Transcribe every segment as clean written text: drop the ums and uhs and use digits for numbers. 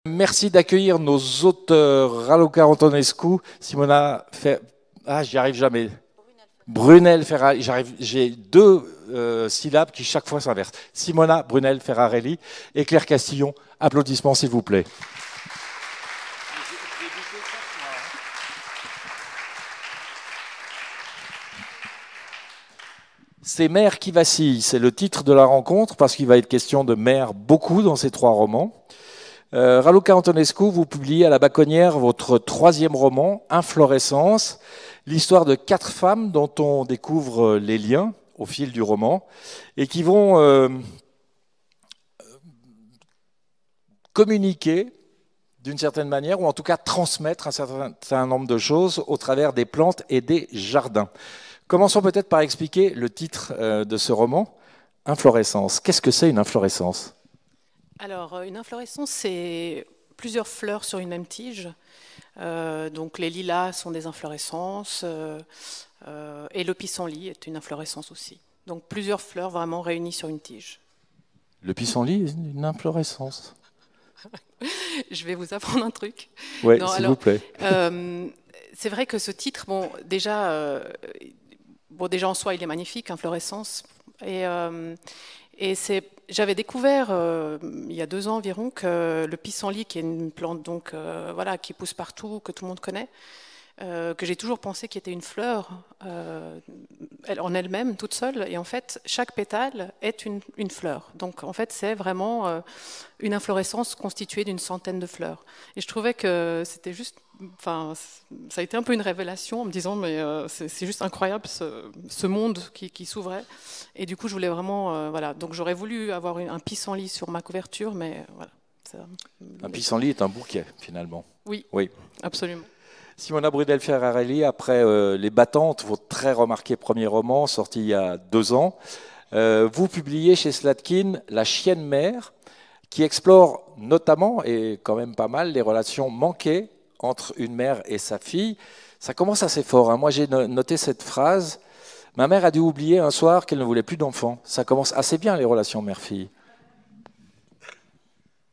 Merci d'accueillir nos auteurs Raluca Antonescu, Simona j'y arrive jamais. Brunel Ferrari, j'ai deux syllabes qui chaque fois s'inversent. Simona Brunel Ferrarelli et Claire Castillon. Applaudissements s'il vous plaît. C'est Mères qui vacillent, c'est le titre de la rencontre parce qu'il va être question de mères beaucoup dans ces trois romans. Raluca Antonescu, vous publiez à La Baconnière votre troisième roman, Inflorescence, l'histoire de 4 femmes dont on découvre les liens au fil du roman et qui vont communiquer d'une certaine manière ou en tout cas transmettre un certain nombre de choses au travers des plantes et des jardins. Commençons peut-être par expliquer le titre de ce roman, Inflorescence. Qu'est-ce que c'est une inflorescence ? Alors, une inflorescence, c'est plusieurs fleurs sur une même tige. Donc, les lilas sont des inflorescences et le pissenlit est une inflorescence aussi. Donc, plusieurs fleurs vraiment réunies sur une tige. Le pissenlit est une inflorescence. Je vais vous apprendre un truc. Oui, s'il vous plaît. C'est vrai que ce titre, déjà en soi, il est magnifique, inflorescence. Et j'avais découvert il y a 2 ans environ que le pissenlit, qui est une plante donc qui pousse partout, que tout le monde connaît, que j'ai toujours pensé qu'il était une fleur en elle-même, toute seule. Et en fait, chaque pétale est une fleur. Donc en fait, c'est vraiment une inflorescence constituée d'une centaine de fleurs. Et je trouvais que c'était juste... Enfin, ça a été un peu une révélation en me disant mais c'est juste incroyable ce monde qui s'ouvrait. Et du coup, je voulais vraiment... Donc j'aurais voulu avoir un pissenlit sur ma couverture, mais voilà. Un pissenlit est un bouquet, finalement. Oui, absolument. Simona Brunel Ferrarelli, après Les Battantes, votre très remarqué premier roman, sorti il y a 2 ans, vous publiez chez Slatkin La Chienne Mère, qui explore notamment, et quand même pas mal, les relations manquées entre une mère et sa fille. Ça commence assez fort, hein. Moi, j'ai noté cette phrase. Ma mère a dû oublier un soir qu'elle ne voulait plus d'enfants. Ça commence assez bien, les relations mère-fille.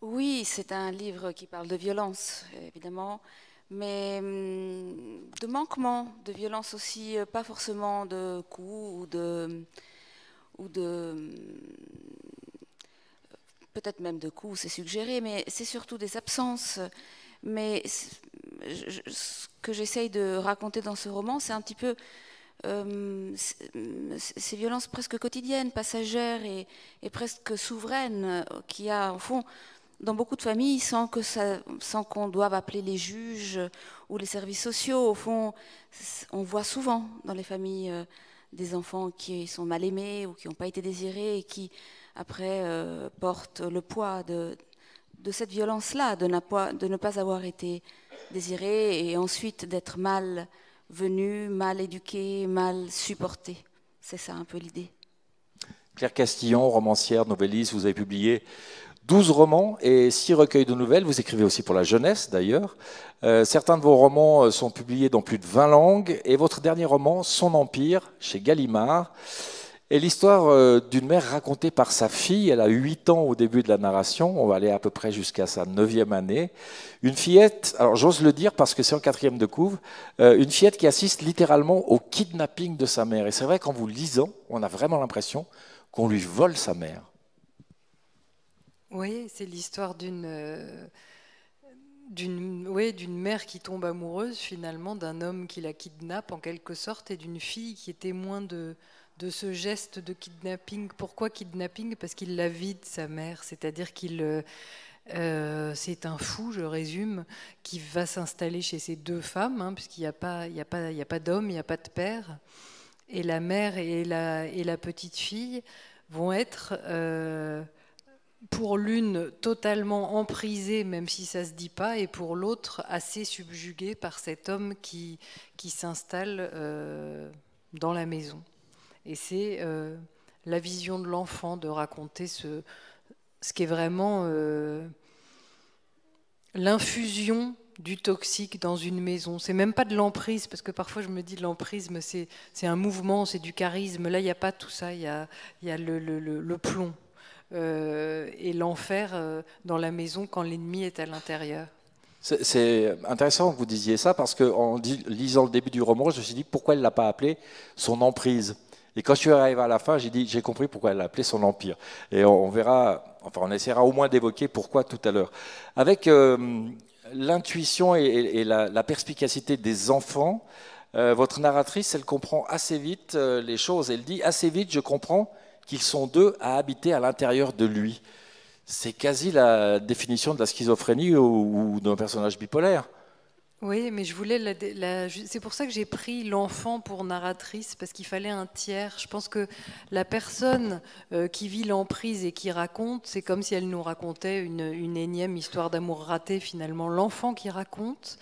Oui, c'est un livre qui parle de violence, évidemment, mais de manquement, de violence aussi, pas forcément de coups ou de peut-être même de coups, c'est suggéré, mais c'est surtout des absences. Mais ce que j'essaye de raconter dans ce roman, c'est un petit peu ces violences presque quotidiennes, passagères et presque souveraines qu'il y a, au fond, dans beaucoup de familles, sans qu'on doive appeler les juges ou les services sociaux. Au fond, on voit souvent dans les familles des enfants qui sont mal aimés ou qui n'ont pas été désirés et qui, après, portent le poids de cette violence-là, de ne pas avoir été désirés et ensuite d'être mal venus, mal éduqués, mal supportés. C'est ça un peu l'idée. Claire Castillon, romancière, novelliste, vous avez publié 12 romans et 6 recueils de nouvelles. Vous écrivez aussi pour la jeunesse, d'ailleurs. Certains de vos romans sont publiés dans plus de 20 langues. Et votre dernier roman, Son Empire, chez Gallimard, est l'histoire d'une mère racontée par sa fille. Elle a 8 ans au début de la narration. On va aller à peu près jusqu'à sa 9e année. Une fillette, alors j'ose le dire parce que c'est en 4e de couve, une fillette qui assiste littéralement au kidnapping de sa mère. Et c'est vrai qu'en vous lisant, on a vraiment l'impression qu'on lui vole sa mère. Oui, c'est l'histoire d'une mère qui tombe amoureuse finalement d'un homme qui la kidnappe en quelque sorte et d'une fille qui est témoin de ce geste de kidnapping. Pourquoi kidnapping? Parce qu'il la vide, sa mère, c'est-à-dire c'est un fou, je résume, qui va s'installer chez ces 2 femmes, hein, puisqu'il n'y a pas d'homme, il n'y a pas de père, et la mère et la petite fille vont être pour l'une totalement emprisée, même si ça se dit pas, et pour l'autre assez subjuguée par cet homme qui s'installe dans la maison. Et c'est la vision de l'enfant de raconter ce qui est vraiment l'infusion du toxique dans une maison. C'est même pas de l'emprise, parce que parfois je me dis l'emprisme c'est un mouvement, c'est du charisme. Là il n'y a pas tout ça, il y a le plomb. et l'enfer dans la maison quand l'ennemi est à l'intérieur. C'est intéressant que vous disiez ça parce qu'en lisant le début du roman, je me suis dit pourquoi elle ne l'a pas appelé son emprise. Et quand je suis arrivé à la fin, j'ai compris pourquoi elle l'a appelé son empire. Et on verra, enfin on essaiera au moins d'évoquer pourquoi tout à l'heure. Avec l'intuition et la perspicacité des enfants, votre narratrice, elle comprend assez vite les choses. Elle dit assez vite, je comprends qu'ils sont deux à habiter à l'intérieur de lui. C'est quasi la définition de la schizophrénie ou d'un personnage bipolaire. Oui, mais je voulais c'est pour ça que j'ai pris l'enfant pour narratrice, parce qu'il fallait un tiers. Je pense que la personne qui vit l'emprise et qui raconte, c'est comme si elle nous racontait une énième histoire d'amour ratée finalement. L'enfant qui raconte,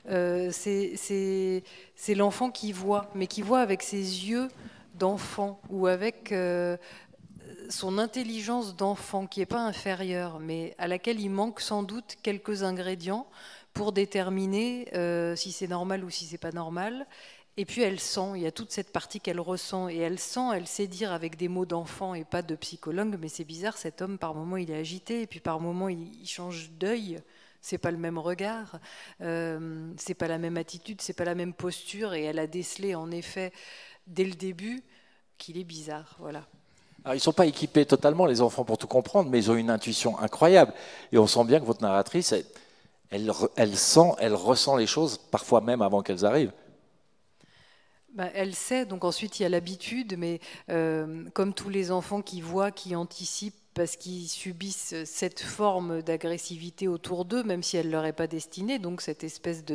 c'est l'enfant qui voit, mais qui voit avec ses yeux d'enfant ou avec son intelligence d'enfant qui n'est pas inférieure, mais à laquelle il manque sans doute quelques ingrédients pour déterminer si c'est normal ou si c'est pas normal. Et puis elle sent, il y a toute cette partie qu'elle ressent, et elle sent, elle sait dire avec des mots d'enfant et pas de psychologue, mais c'est bizarre, cet homme par moment il est agité, et puis par moment il change d'œil, c'est pas le même regard, c'est pas la même attitude, c'est pas la même posture, et elle a décelé en effet dès le début qu'il est bizarre, voilà. Alors, ils ne sont pas équipés totalement, les enfants, pour tout comprendre, mais ils ont une intuition incroyable. Et on sent bien que votre narratrice, elle ressent les choses, parfois même avant qu'elles arrivent. Ben, elle sait, donc ensuite il y a l'habitude, mais comme tous les enfants qui voient, qui anticipent, parce qu'ils subissent cette forme d'agressivité autour d'eux, même si elle ne leur est pas destinée, donc cette espèce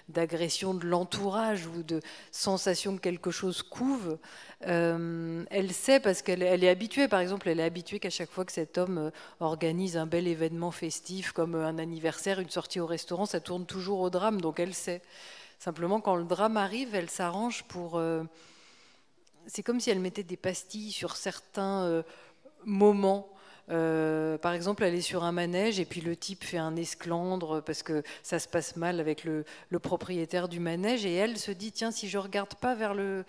d'agression de l'entourage ou de sensation que quelque chose couve, elle sait parce qu'elle est habituée, par exemple, elle est habituée qu'à chaque fois que cet homme organise un bel événement festif, comme un anniversaire, une sortie au restaurant, ça tourne toujours au drame, donc elle sait. Simplement, quand le drame arrive, elle s'arrange pour... c'est comme si elle mettait des pastilles sur certains moments. Par exemple, elle est sur un manège et puis le type fait un esclandre parce que ça se passe mal avec le propriétaire du manège, et elle se dit tiens, si je regarde pas vers le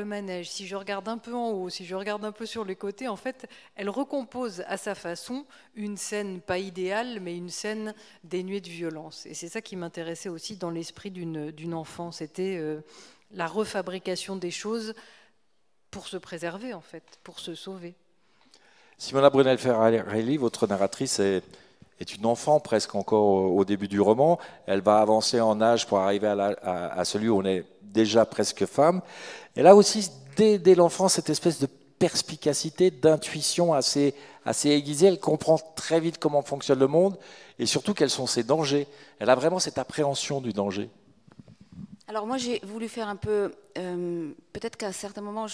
manège, si je regarde un peu en haut, si je regarde un peu sur les côtés, en fait elle recompose à sa façon une scène pas idéale, mais une scène dénuée de violence. Et c'est ça qui m'intéressait aussi dans l'esprit d'une enfant, c'était la refabrication des choses pour se préserver, en fait, pour se sauver. Simona Brunel-Ferrarelli, votre narratrice est une enfant presque encore au début du roman. Elle va avancer en âge pour arriver à celui où on est déjà presque femme. Elle a aussi, dès l'enfance, cette espèce de perspicacité, d'intuition assez aiguisée. Elle comprend très vite comment fonctionne le monde et surtout quels sont ses dangers. Elle a vraiment cette appréhension du danger. Alors moi, j'ai voulu faire un peu... peut-être qu'à un certain moment,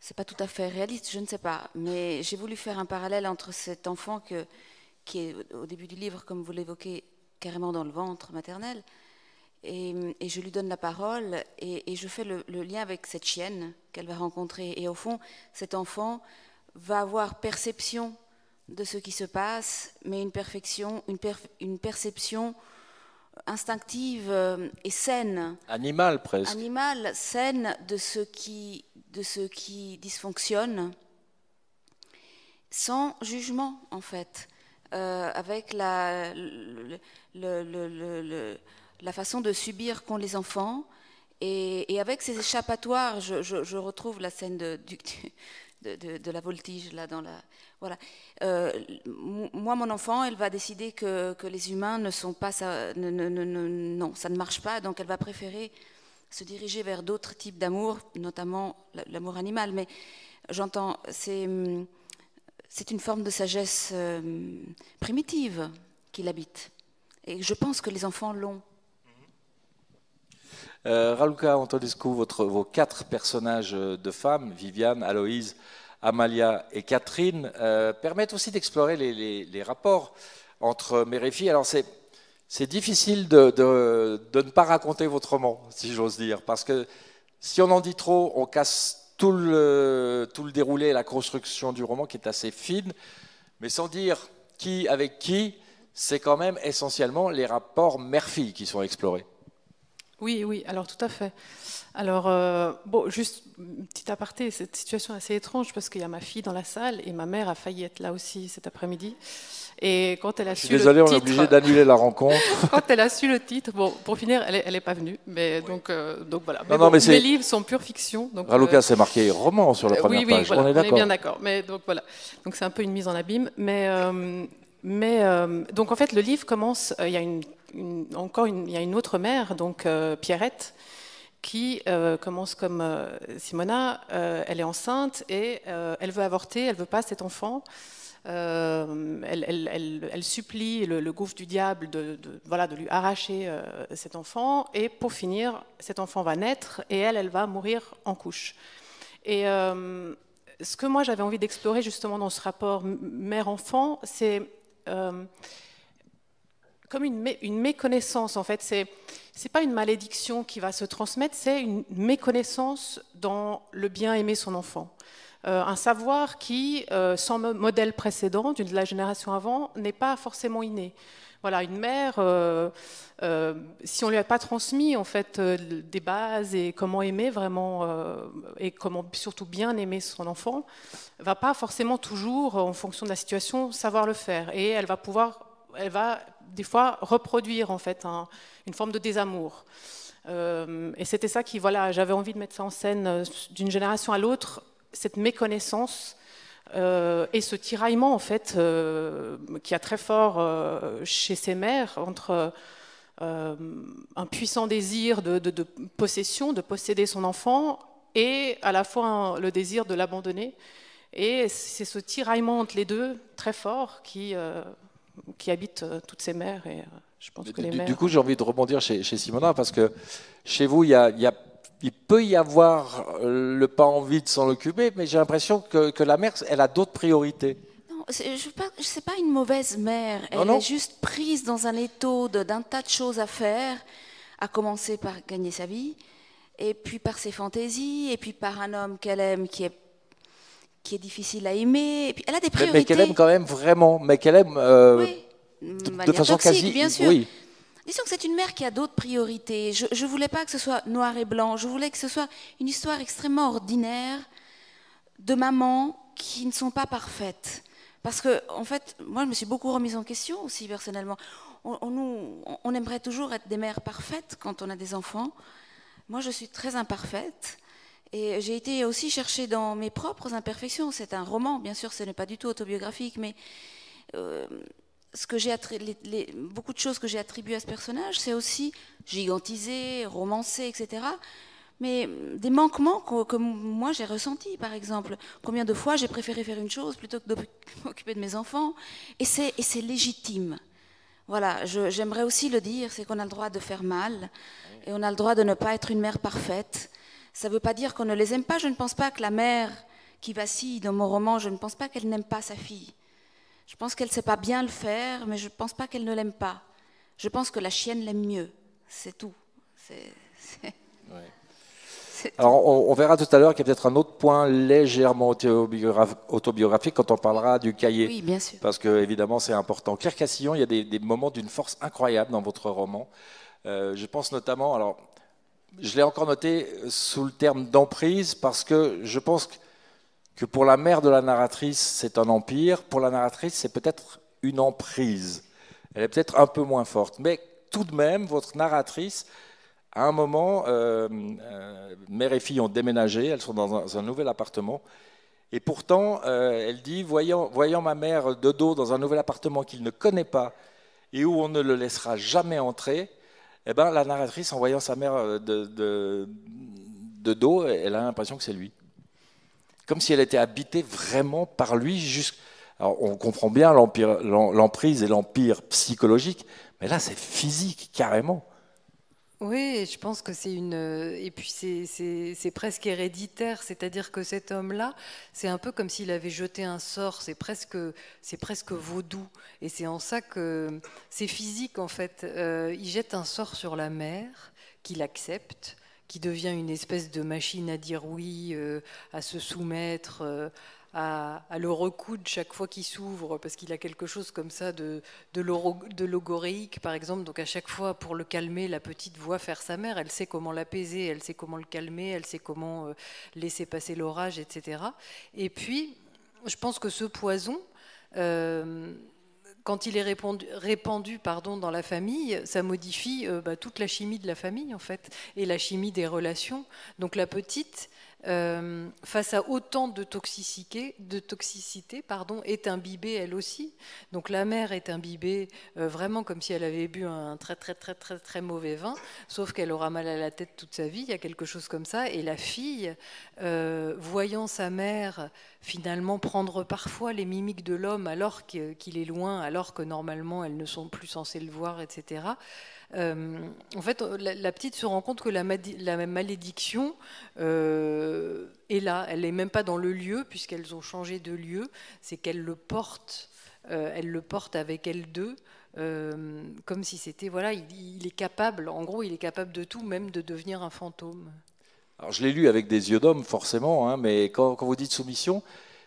c'est pas tout à fait réaliste, je ne sais pas, mais j'ai voulu faire un parallèle entre cet enfant qui est au début du livre, comme vous l'évoquez, carrément dans le ventre maternel, et je lui donne la parole, et je fais le lien avec cette chienne qu'elle va rencontrer. Et au fond, cet enfant va avoir perception de ce qui se passe, mais une perception instinctive et saine. Animale presque. Animale, saine de ce qui dysfonctionne, sans jugement en fait, avec la façon de subir qu'ont les enfants, et avec ces échappatoires. Je retrouve la scène de la voltige là dans la... Voilà. Moi, mon enfant, elle va décider que les humains ne sont pas... non, ça ne marche pas, donc elle va préférer se diriger vers d'autres types d'amour, notamment l'amour animal. Mais j'entends, c'est une forme de sagesse primitive qui l'habite. Et je pense que les enfants l'ont. Raluca Antonescu, vos 4 personnages de femmes, Viviane, Aloïse, Amalia et Catherine, permettent aussi d'explorer les rapports entre mère et fille. Alors c'est difficile de ne pas raconter votre roman, si j'ose dire, parce que si on en dit trop, on casse tout le déroulé et la construction du roman qui est assez fine, mais sans dire qui avec qui, c'est quand même essentiellement les rapports mère-fille qui sont explorés. Oui, oui, alors tout à fait. Alors, bon, juste un petit aparté, cette situation est assez étrange parce qu'il y a ma fille dans la salle et ma mère a failli être là aussi cet après-midi. Et quand elle a Je suis su désolé, le on est titre, obligé d'annuler la rencontre. quand elle a su le titre, bon, pour finir, elle est pas venue, mais donc voilà. Mais Non, bon, mais c'est- mes livres sont pure fiction, donc Raluca, c'est marqué roman sur la première oui, oui, page, voilà, on est on est d'accord. bien d'accord. Mais donc voilà, donc c'est un peu une mise en abîme, donc en fait le livre commence. Il y a il y a une autre mère, donc Pierrette, qui commence comme Simona. Elle est enceinte et elle veut avorter, elle veut pas cet enfant. Elle supplie le gouffre du diable voilà, de lui arracher cet enfant. Et pour finir, cet enfant va naître et elle va mourir en couche. Et ce que moi j'avais envie d'explorer justement dans ce rapport mère-enfant, c'est comme une méconnaissance en fait. C'est pas une malédiction qui va se transmettre, c'est une méconnaissance dans le bien aimer son enfant. Un savoir qui, sans modèle précédent, de la génération avant, n'est pas forcément inné. Voilà, une mère, si on lui a pas transmis en fait des bases et comment aimer vraiment et comment surtout bien aimer son enfant, va pas forcément toujours, en fonction de la situation, savoir le faire. Et elle va des fois reproduire en fait une forme de désamour. Et c'était ça qui, voilà, j'avais envie de mettre ça en scène d'une génération à l'autre, cette méconnaissance et ce tiraillement en fait qui a très fort chez ces mères entre un puissant désir de possession, de posséder son enfant et à la fois le désir de l'abandonner. Et c'est ce tiraillement entre les deux très fort qui habite toutes ces mères. Et je pense que les mères... Du coup, j'ai envie de rebondir chez Simona parce que chez vous, il peut y avoir le pas envie de s'en occuper, mais j'ai l'impression que la mère, elle a d'autres priorités. Non, c'est pas une mauvaise mère. Elle Non. est juste prise dans un étau d'un tas de choses à faire, à commencer par gagner sa vie, et puis par ses fantaisies, et puis par un homme qu'elle aime qui est difficile à aimer. Et puis elle a des priorités. Mais qu'elle aime quand même vraiment, mais qu'elle aime oui, de façon toxique, quasi... bien sûr. Oui. Disons que c'est une mère qui a d'autres priorités. Je ne voulais pas que ce soit noir et blanc. Je voulais que ce soit une histoire extrêmement ordinaire de mamans qui ne sont pas parfaites. Parce que, en fait, moi, je me suis beaucoup remise en question aussi, personnellement. On aimerait toujours être des mères parfaites quand on a des enfants. Moi, je suis très imparfaite. Et j'ai été aussi chercher dans mes propres imperfections. C'est un roman, bien sûr, ce n'est pas du tout autobiographique, mais... beaucoup de choses que j'ai attribuées à ce personnage, c'est aussi gigantisé, romancé, etc. Mais des manquements que moi j'ai ressentis, par exemple. Combien de fois j'ai préféré faire une chose plutôt que de m'occuper de mes enfants. Et c'est légitime. Voilà, j'aimerais aussi le dire, c'est qu'on a le droit de faire mal et on a le droit de ne pas être une mère parfaite. Ça ne veut pas dire qu'on ne les aime pas. Je ne pense pas que la mère qui vacille dans mon roman, je ne pense pas qu'elle n'aime pas sa fille. Je pense qu'elle ne sait pas bien le faire, mais je ne pense pas qu'elle ne l'aime pas. Je pense que la chienne l'aime mieux. C'est tout. Ouais. Alors, on verra tout à l'heure qu'il y a peut-être un autre point légèrement autobiographique quand on parlera du cahier. Oui, bien sûr. Parce que, évidemment, c'est important. Claire Castillon, il y a des moments d'une force incroyable dans votre roman. Je pense notamment, alors, je l'ai encore noté sous le terme d'emprise, parce que je pense que pour la mère de la narratrice, c'est un empire. Pour la narratrice, c'est peut-être une emprise. Elle est peut-être un peu moins forte. Mais tout de même, votre narratrice, à un moment, mère et fille ont déménagé, elles sont dans un nouvel appartement. Et pourtant, elle dit, voyant ma mère de dos dans un nouvel appartement qu'il ne connaît pas et où on ne le laissera jamais entrer, eh ben, la narratrice, en voyant sa mère de dos, elle a l'impression que c'est lui. Comme si elle était habitée vraiment par lui. Alors, on comprend bien l'emprise et l'empire psychologique, mais là, c'est physique, carrément. Oui, je pense que c'est et puis c'est presque héréditaire, c'est-à-dire que cet homme-là, c'est un peu comme s'il avait jeté un sort, c'est presque vaudou, et c'est en ça que c'est physique en fait. Il jette un sort sur la mère, qu'il accepte, qui devient une espèce de machine à dire oui, à se soumettre, à le recoudre chaque fois qu'il s'ouvre, parce qu'il a quelque chose comme ça de logoréique, par exemple. Donc à chaque fois, pour le calmer, la petite voit faire sa mère. Elle sait comment l'apaiser, elle sait comment le calmer, elle sait comment laisser passer l'orage, etc. Et puis, je pense que ce poison... quand il est répandu dans la famille, ça modifie toute la chimie de la famille, en fait, et la chimie des relations. Donc la petite, face à autant de toxicité, est imbibée elle aussi. Donc la mère est imbibée vraiment comme si elle avait bu un très très très très très mauvais vin, sauf qu'elle aura mal à la tête toute sa vie, il y a quelque chose comme ça. Et la fille, voyant sa mère finalement prendre parfois les mimiques de l'homme alors qu'il est loin, alors que normalement elles ne sont plus censées le voir, etc. En fait, la petite se rend compte que la malédiction est là. Elle n'est même pas dans le lieu, puisqu'elles ont changé de lieu. C'est qu'elle le porte. Elle le porte avec elles deux, comme si c'était... Voilà, il est capable, en gros, il est capable de tout, même de devenir un fantôme. Alors, je l'ai lu avec des yeux d'homme, forcément, hein, mais quand vous dites soumission,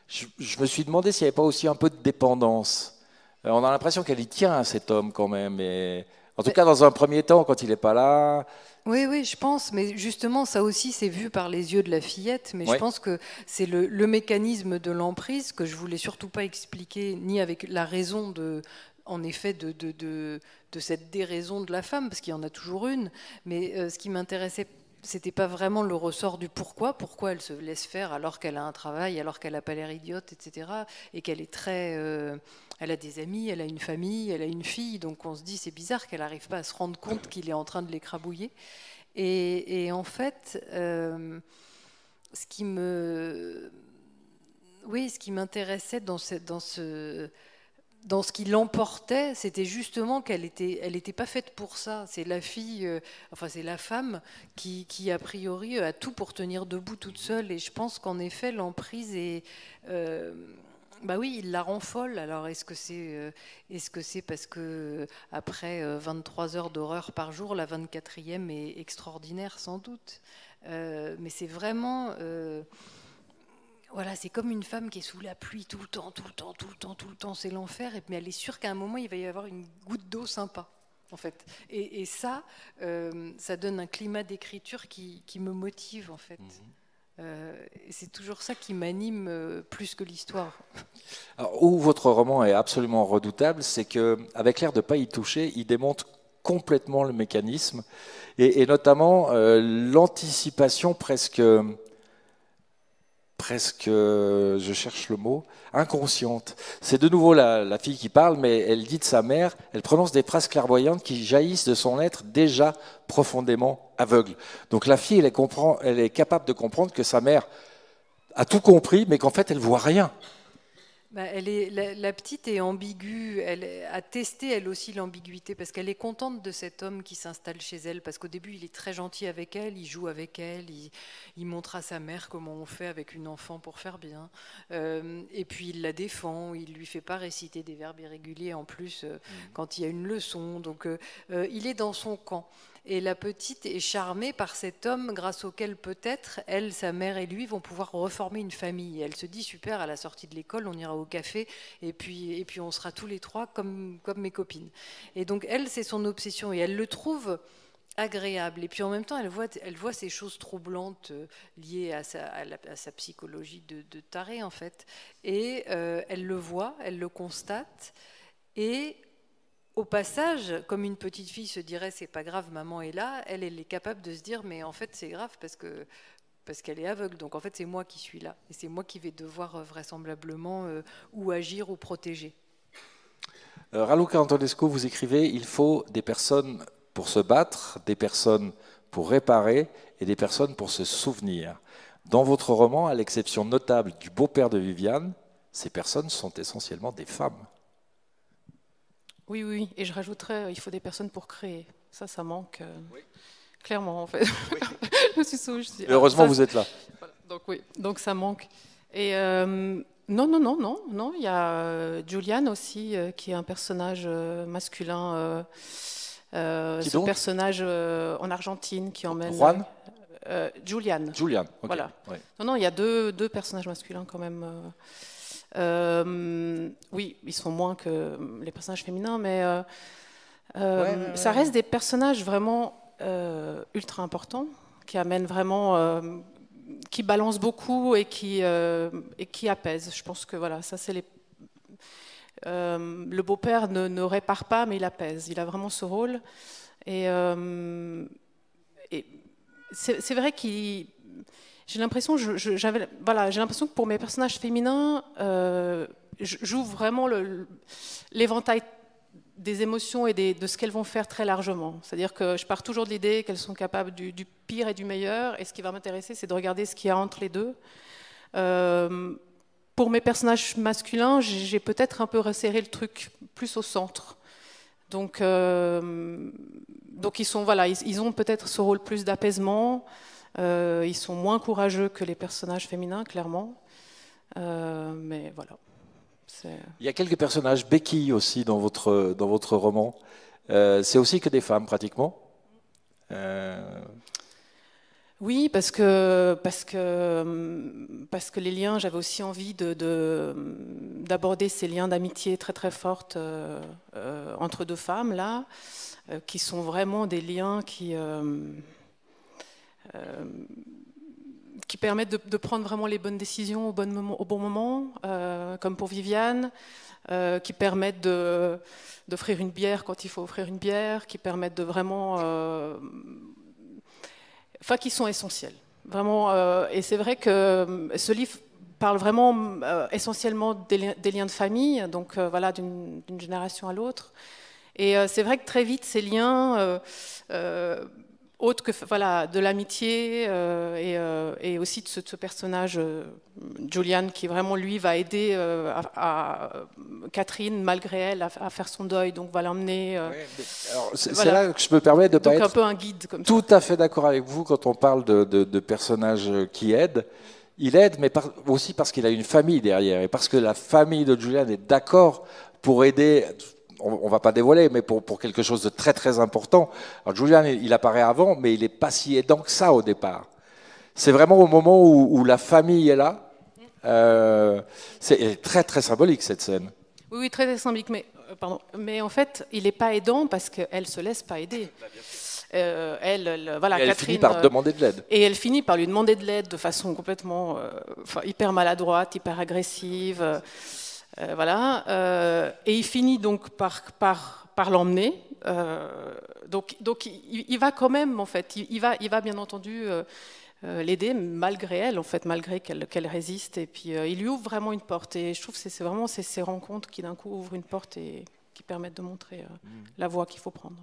je me suis demandé s'il n'y avait pas aussi un peu de dépendance. On a l'impression qu'elle y tient à cet homme quand même. Et... En tout cas, dans un premier temps, quand il n'est pas là... Oui, je pense, mais justement, ça aussi, c'est vu par les yeux de la fillette, mais je pense que c'est le mécanisme de l'emprise que je voulais surtout pas expliquer, ni avec la raison en effet, de cette déraison de la femme, parce qu'il y en a toujours une, mais ce qui m'intéressait, c'était pas vraiment le ressort du pourquoi elle se laisse faire alors qu'elle a un travail, alors qu'elle n'a pas l'air idiote, etc., et qu'elle est très... elle a des amis, elle a une famille, elle a une fille, donc on se dit c'est bizarre qu'elle n'arrive pas à se rendre compte qu'il est en train de l'écrabouiller. Et en fait, ce qui m'intéressait dans ce qui l'emportait, c'était justement qu'elle était pas faite pour ça. C'est la fille, c'est la femme qui a priori a tout pour tenir debout toute seule. Et je pense qu'en effet, l'emprise est... oui, il la rend folle. Alors, est-ce que c'est parce que après 23 heures d'horreur par jour, la 24e est extraordinaire, sans doute. Mais c'est vraiment... Voilà, c'est comme une femme qui est sous la pluie tout le temps, c'est l'enfer, mais elle est sûre qu'à un moment, il va y avoir une goutte d'eau sympa, en fait. Et ça, ça donne un climat d'écriture qui me motive, en fait. C'est toujours ça qui m'anime plus que l'histoire. Alors, où votre roman est absolument redoutable, c'est qu'avec l'air de ne pas y toucher, il démontre complètement le mécanisme, et notamment l'anticipation presque, je cherche le mot, inconsciente. C'est de nouveau la fille qui parle, mais elle dit de sa mère, elle prononce des phrases clairvoyantes qui jaillissent de son être déjà profondément aveugle. Donc la fille, elle est capable de comprendre que sa mère a tout compris, mais qu'en fait, elle ne voit rien. La petite est ambiguë, elle a testé elle aussi l'ambiguïté parce qu'elle est contente de cet homme qui s'installe chez elle parce qu'au début il est très gentil avec elle, il joue avec elle, il montre à sa mère comment on fait avec une enfant pour faire bien, et puis il la défend, il lui fait pas réciter des verbes irréguliers en plus quand il y a une leçon, donc il est dans son camp. Et la petite est charmée par cet homme grâce auquel peut-être elle, sa mère et lui vont pouvoir reformer une famille. Et elle se dit super, à la sortie de l'école, on ira au café et puis on sera tous les trois comme mes copines. Et donc elle, c'est son obsession et elle le trouve agréable. Et puis en même temps, elle voit ces choses troublantes liées à sa psychologie de taré en fait. Et elle le voit, elle le constate et au passage, comme une petite fille se dirait c'est pas grave, maman est là, elle est capable de se dire mais en fait c'est grave parce qu'elle est aveugle, donc en fait c'est moi qui suis là et c'est moi qui vais devoir vraisemblablement ou agir ou protéger. Raluca Antonescu, vous écrivez il faut des personnes pour se battre, des personnes pour réparer et des personnes pour se souvenir. Dans votre roman, à l'exception notable du beau-père de Viviane, ces personnes sont essentiellement des femmes. Oui, et je rajouterais, il faut des personnes pour créer. Ça manque clairement en fait. Oui. Je me suis sauvée, heureusement, vous êtes là. Voilà, donc ça manque. Et non, il y a Julian aussi, qui est un personnage masculin. Ce personnage en Argentine qui emmène... Juan Julian. Julian, ok. Voilà. Ouais. Non, il y a deux personnages masculins quand même. Oui, ils sont moins que les personnages féminins, mais ça reste des personnages vraiment ultra importants, qui amènent vraiment, qui balancent beaucoup et qui apaisent. Je pense que voilà, ça c'est le beau-père ne répare pas, mais il apaise. Il a vraiment ce rôle. Et c'est vrai qu'il... J'ai l'impression, j'ai l'impression que pour mes personnages féminins, j'ouvre vraiment l'éventail des émotions et de ce qu'elles vont faire très largement. C'est-à-dire que je pars toujours de l'idée qu'elles sont capables du pire et du meilleur, et ce qui va m'intéresser, c'est de regarder ce qu'il y a entre les deux. Pour mes personnages masculins, j'ai peut-être un peu resserré le truc plus au centre. Donc ils sont, voilà, ils ont peut-être ce rôle plus d'apaisement. Ils sont moins courageux que les personnages féminins, clairement. Mais voilà. Il y a quelques personnages béquilles aussi dans votre roman. C'est aussi que des femmes, pratiquement. Oui, parce que les liens, j'avais aussi envie d'aborder ces liens d'amitié très très fortes entre deux femmes, là, qui sont vraiment des liens qui permettent de prendre vraiment les bonnes décisions au bon moment, comme pour Viviane, qui permettent d'offrir une bière quand il faut offrir une bière, qui permettent de vraiment... Enfin, qui sont essentiels. Vraiment, et c'est vrai que ce livre parle vraiment essentiellement des liens de famille, donc voilà, d'une génération à l'autre. Et c'est vrai que très vite, ces liens... autre que voilà, de l'amitié et aussi de ce personnage, Julian, qui vraiment, lui, va aider Catherine, malgré elle, à faire son deuil, donc va l'emmener... c'est voilà. là que je me permets de pas donc être un peu un guide, comme tout ça. à fait d'accord avec vous quand on parle de personnages qui aident. Il aide, mais aussi parce qu'il a une famille derrière, et parce que la famille de Julian est d'accord pour aider... On ne va pas dévoiler, mais pour quelque chose de très très important. Alors Julian, il apparaît avant, mais il n'est pas si aidant que ça au départ. C'est vraiment au moment où la famille est là. C'est très très symbolique cette scène. Oui, très, très symbolique, mais en fait, il n'est pas aidant parce qu'elle ne se laisse pas aider. Voilà, et elle Catherine, finit par demander de l'aide. Et elle finit par lui demander de l'aide de façon complètement hyper maladroite, hyper agressive. Voilà, et il finit donc par l'emmener. Donc il va quand même, en fait, il va bien entendu l'aider malgré elle, en fait, malgré qu'elle résiste. Et puis il lui ouvre vraiment une porte. Et je trouve que c'est vraiment ces rencontres qui d'un coup ouvrent une porte et qui permettent de montrer la voie qu'il faut prendre.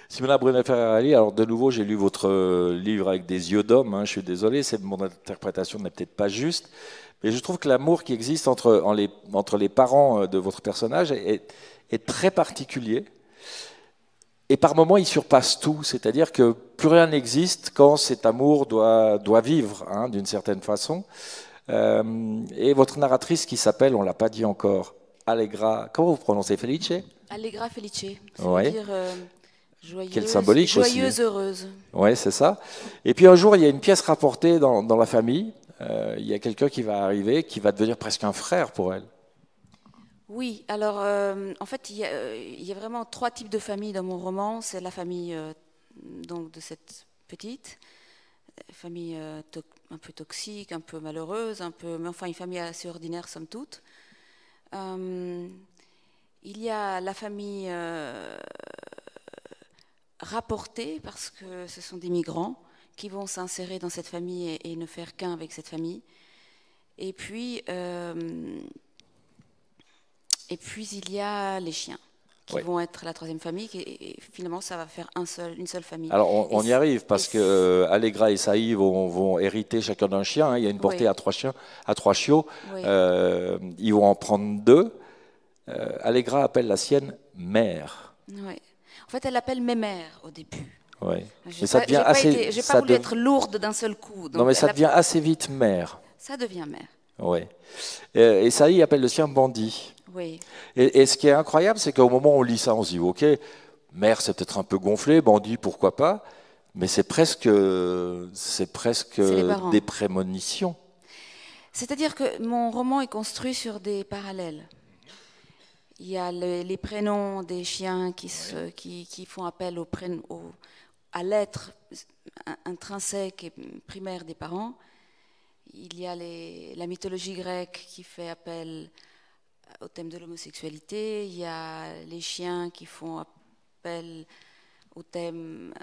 Simona Brunner-Ferrari, alors de nouveau, j'ai lu votre livre avec des yeux d'homme, je suis désolé, mon interprétation n'est peut-être pas juste, mais je trouve que l'amour qui existe entre les parents de votre personnage est très particulier, et par moments il surpasse tout, c'est-à-dire que plus rien n'existe quand cet amour doit vivre, d'une certaine façon. Et votre narratrice qui s'appelle, on ne l'a pas dit encore, Allegra, comment vous prononcez, Felice? Allegra Felice, ça ouais. veut dire... Joyeuse, quelle symbolique joyeuse, aussi. heureuse. Oui, c'est ça. Et puis un jour, il y a une pièce rapportée dans la famille. Il y a quelqu'un qui va arriver, qui va devenir presque un frère pour elle. Oui, alors en fait, il y a vraiment 3 types de familles dans mon roman. C'est la famille donc de cette petite, famille un peu toxique, un peu malheureuse, mais enfin une famille assez ordinaire somme toute. Il y a la famille... rapportés parce que ce sont des migrants qui vont s'insérer dans cette famille et ne faire qu'un avec cette famille. Et puis il y a les chiens qui vont être la 3e famille et finalement ça va faire une seule famille. Alors on y arrive parce que Allegra et Saïd vont hériter chacun d'un chien. Il y a une portée à 3 chiots. Oui. Ils vont en prendre 2. Allegra appelle la sienne mère. Oui. En fait, elle appelle mémère au début. Oui. Mais ça devient assez. J'ai pas voulu être lourde d'un seul coup. Donc non, mais ça devient assez vite mère. Ça devient mère. Oui. Et Saïd appelle le sien bandit. Oui. Et ce qui est incroyable, c'est qu'au moment où on lit ça, on se dit ok, mère, c'est peut-être un peu gonflé, bandit, pourquoi pas. Mais c'est presque les parents. des prémonitions. C'est-à-dire que mon roman est construit sur des parallèles. Il y a les prénoms des chiens qui font appel à l'être intrinsèque et primaire des parents. Il y a la mythologie grecque qui fait appel au thème de l'homosexualité. Il y a les chiens qui font appel au thème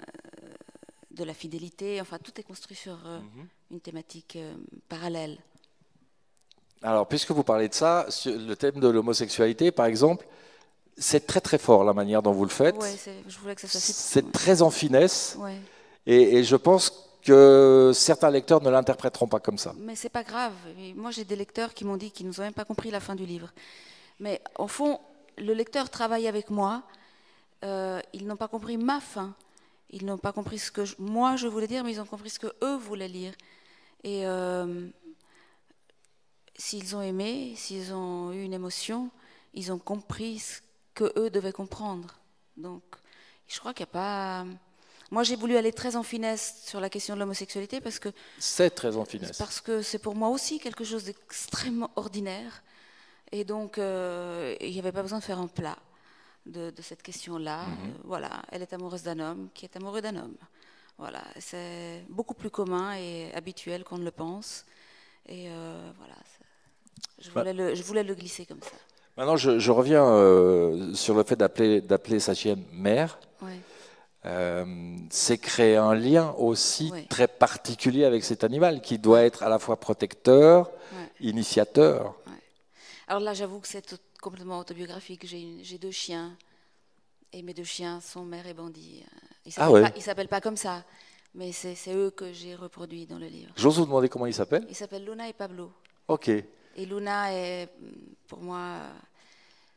de la fidélité. Enfin, tout est construit sur une thématique parallèle. Alors, puisque vous parlez de ça, sur le thème de l'homosexualité, par exemple, c'est très très fort la manière dont vous le faites. Ouais, je voulais que ça soit c'est très en finesse. Ouais. Et je pense que certains lecteurs ne l'interpréteront pas comme ça. Mais c'est pas grave. Et moi, j'ai des lecteurs qui m'ont dit qu'ils n'ont même pas compris la fin du livre. Mais au fond, le lecteur travaille avec moi. Ils n'ont pas compris ma fin. Ils n'ont pas compris ce que moi je voulais dire, mais ils ont compris ce que eux voulaient lire. Et s'ils ont aimé, s'ils ont eu une émotion, ils ont compris ce que eux devaient comprendre. Donc, je crois qu'il n'y a pas. Moi, j'ai voulu aller très en finesse sur la question de l'homosexualité parce que c'est très en finesse. Parce que c'est pour moi aussi quelque chose d'extrêmement ordinaire. Et donc, il n'y avait pas besoin de faire un plat de cette question-là. Voilà, elle est amoureuse d'un homme qui est amoureux d'un homme. Voilà, c'est beaucoup plus commun et habituel qu'on ne le pense. Et voilà, je voulais le glisser comme ça. Maintenant, je reviens sur le fait d'appeler sa chienne mère. Ouais. C'est créer un lien aussi Ouais. très particulier avec cet animal qui doit être à la fois protecteur, initiateur. Ouais. Alors là, j'avoue que c'est complètement autobiographique. J'ai 2 chiens et mes 2 chiens sont mère et bandit. Ils s'appellent pas comme ça, mais c'est eux que j'ai reproduits dans le livre. J'ose vous demander comment ils s'appellent? Ils s'appellent Luna et Pablo. Ok. Et Luna est, pour moi,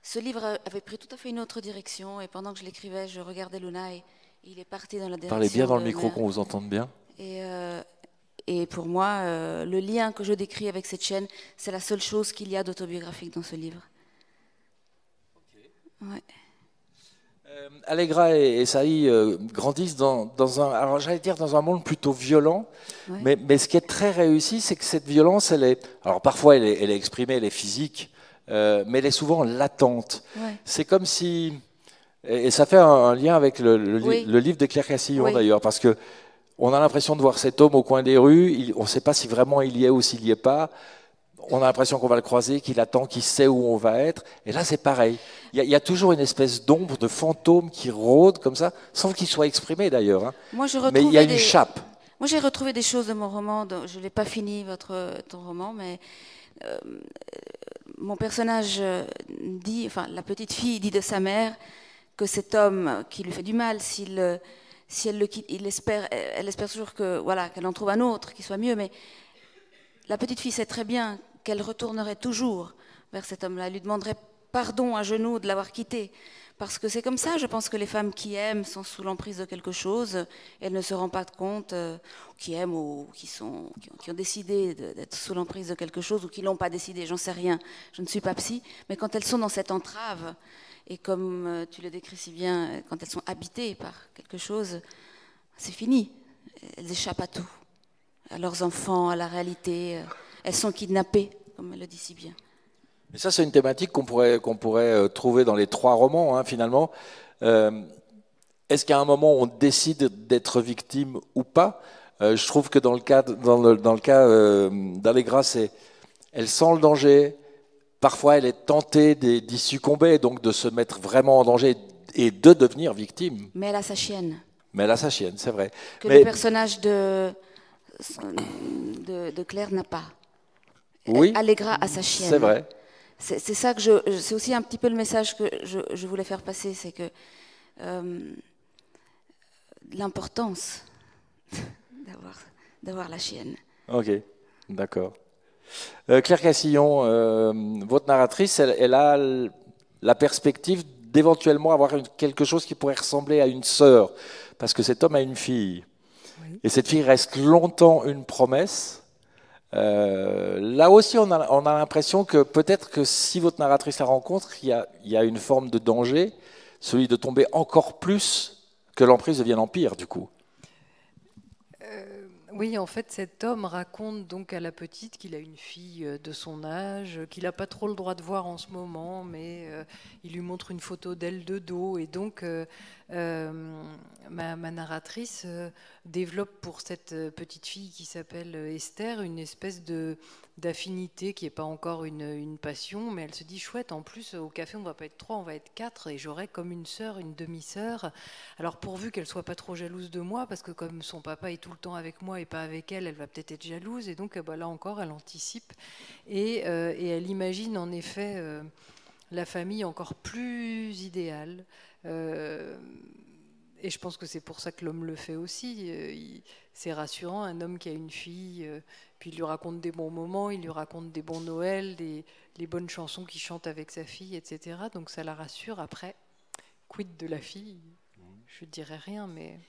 ce livre avait pris tout à fait une autre direction. Et pendant que je l'écrivais, je regardais Luna et il est parti dans la direction. Parlez bien dans le de micro mère. qu'on vous entende bien. Et pour moi, le lien que je décris avec cette chienne, c'est la seule chose qu'il y a d'autobiographique dans ce livre. Ouais. Allegra et Saï grandissent dans alors j'allais dire dans un monde plutôt violent, mais ce qui est très réussi, c'est que cette violence, alors parfois elle est exprimée, elle est physique, mais elle est souvent latente. Ouais. C'est comme si, et ça fait un lien avec le livre de Claire Cassillon d'ailleurs, parce que on a l'impression de voir cet homme au coin des rues, on ne sait pas si vraiment il y est ou s'il n'y est pas. On a l'impression qu'on va le croiser, qu'il attend, qu'il sait où on va être. Et là, c'est pareil. Il y a toujours une espèce d'ombre, de fantôme qui rôde comme ça, sans qu'il soit exprimé d'ailleurs. Hein. Mais il y a une chape. Moi, j'ai retrouvé des choses de mon roman. Je ne l'ai pas fini, ton roman, mais mon personnage dit, enfin, la petite fille dit de sa mère que cet homme qui lui fait du mal, si elle le quitte, elle espère toujours qu'elle en trouve un autre qui soit mieux, mais la petite fille sait très bien qu'elle retournerait toujours vers cet homme-là. Elle lui demanderait pardon à genoux de l'avoir quitté. Parce que c'est comme ça, je pense que les femmes qui aiment sont sous l'emprise de quelque chose. Elles ne se rendent pas compte, qui aiment ou qui ont décidé d'être sous l'emprise de quelque chose ou qui ne l'ont pas décidé, j'en sais rien. Je ne suis pas psy. Mais quand elles sont dans cette entrave, et comme tu le décris si bien, quand elles sont habitées par quelque chose, c'est fini. Elles échappent à tout. À leurs enfants, à la réalité. Elles sont kidnappées, comme elle le dit si bien. Mais ça, c'est une thématique qu'on pourrait trouver dans les 3 romans, hein, finalement. Est-ce qu'à un moment, on décide d'être victime ou pas? Je trouve que dans le cas d'Allegra, elle sent le danger. Parfois, elle est tentée d'y succomber, donc de se mettre vraiment en danger et de devenir victime. Mais elle a sa chienne. Mais elle a sa chienne, c'est vrai. Le personnage de Claire n'a pas. Oui. Allegra a sa chienne. C'est vrai. C'est ça que c'est aussi un petit peu le message que je voulais faire passer, c'est que l'importance d'avoir la chienne. Ok, d'accord. Claire Cassillon, votre narratrice, elle a la perspective d'éventuellement avoir quelque chose qui pourrait ressembler à une sœur, parce que cet homme a une fille. Oui. Et cette fille reste longtemps une promesse. Là aussi, on a l'impression que peut-être que si votre narratrice la rencontre, il y a une forme de danger, celui de tomber encore plus, que l'emprise devienne empire, du coup. Oui, en fait, cet homme raconte donc à la petite qu'il a une fille de son âge, qu'il n'a pas trop le droit de voir en ce moment, mais il lui montre une photo d'elle de dos. Et donc, ma narratrice développe pour cette petite fille qui s'appelle Esther une espèce d'affinité qui n'est pas encore une passion, mais elle se dit chouette, en plus au café on ne va pas être 3, on va être 4 et j'aurai comme une sœur, une demi-sœur. Alors pourvu qu'elle soit pas trop jalouse de moi, parce que comme son papa est tout le temps avec moi et pas avec elle, elle va peut-être être jalouse, et donc là encore elle anticipe et elle imagine en effet la famille encore plus idéale. Et je pense que c'est pour ça que l'homme le fait aussi. C'est rassurant, un homme qui a une fille, puis il lui raconte des bons moments, il lui raconte des bons Noëls, les bonnes chansons qu'il chante avec sa fille, etc. Donc ça la rassure. Après, quid de la fille? Je ne dirais rien, mais...